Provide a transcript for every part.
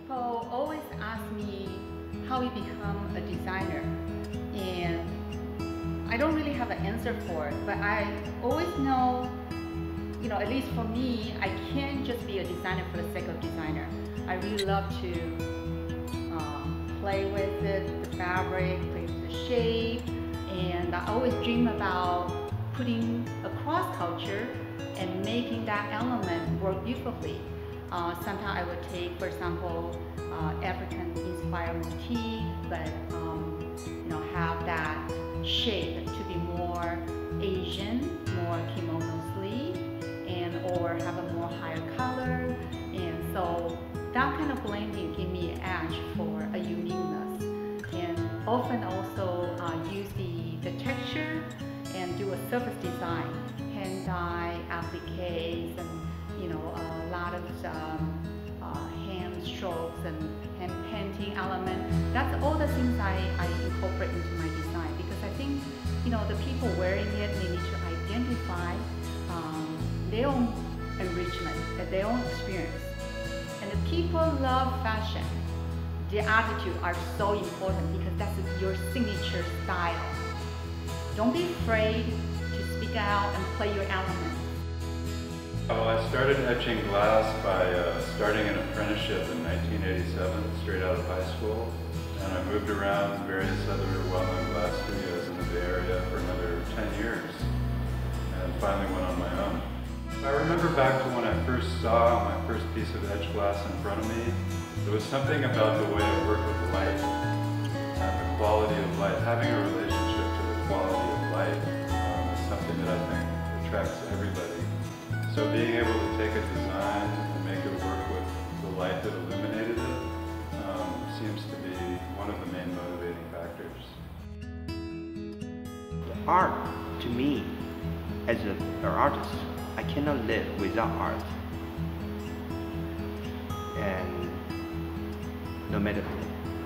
People always ask me how we become a designer, and I don't really have an answer for it, but I always know, at least for me, I can't just be a designer for the sake of designer. I really love to play with it, the fabric, play with the shape, and I always dream about putting across culture and making that element work beautifully. Sometimes I would take, for example, African-inspired motif, but have that shape to be more Asian, more kimono sleeve, and or have a more higher color. And so that kind of blending give me an edge for a uniqueness. And often also use the texture and do a surface design, hand dye, appliques, and a lot of hand strokes and hand painting element. That's all the things I incorporate into my design, because I think the people wearing it, they need to identify their own enrichment, their own experience. And the people love fashion. The attitude are so important because that's your signature style. Don't be afraid to speak out and play your element. Well, I started etching glass by starting an apprenticeship in 1987, straight out of high school. And I moved around various other well-known glass studios in the Bay Area for another 10 years, and finally went on my own. I remember back to when I first saw my first piece of etched glass in front of me. There was something about the way it worked with light and the quality of light. Having a relationship to the quality of light is something that I think attracts everybody. So being able to take a design and make it work with the light that illuminated it seems to be one of the main motivating factors. Art, to me, as an artist, I cannot live without art. And no matter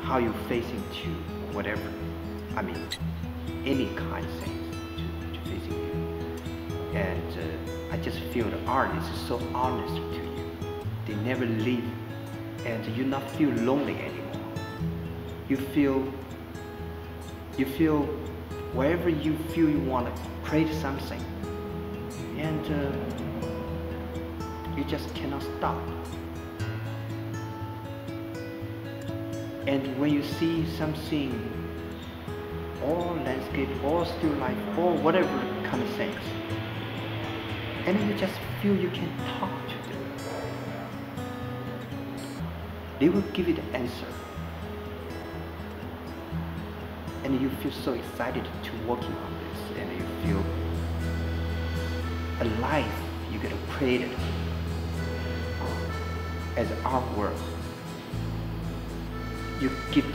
how you face into whatever, any kind of things to facing you. And I just feel the art is so honest to you. They never leave, and you not feel lonely anymore. You feel wherever you feel you want to create something, and you just cannot stop. And when you see something, or landscape, or still life, or whatever kind of things, and then you just feel you can talk to them. They will give you the answer. And you feel so excited to working on this, and you feel a life you get to create it as artwork. You give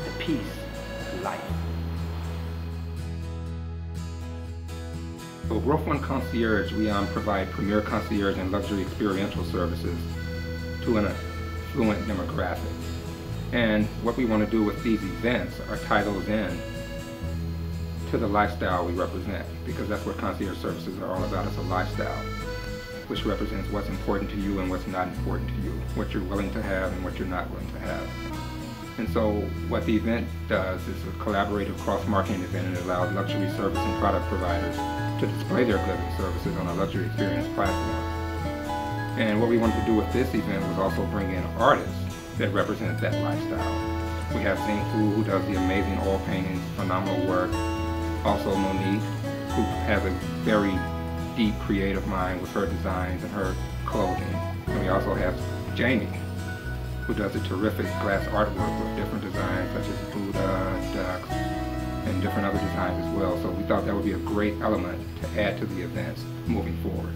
the piece life. So Growth One Concierge, we provide premier concierge and luxury experiential services to an affluent demographic. And what we want to do with these events are tie those in to the lifestyle we represent, because that's what concierge services are all about. It's a lifestyle, which represents what's important to you and what's not important to you, what you're willing to have and what you're not willing to have. And so what the event does is a collaborative cross-marketing event, and it allows luxury service and product providers to display their goods and services on a luxury experience platform. And what we wanted to do with this event was also bring in artists that represent that lifestyle. We have Zing Fu, who does the amazing oil paintings, phenomenal work. Also Monique, who has a very deep creative mind with her designs and her clothing. And we also have Jamie, who does a terrific glass artwork with different designs such as Buddha, ducks, and different other designs as well. So we thought that would be a great element to add to the events moving forward.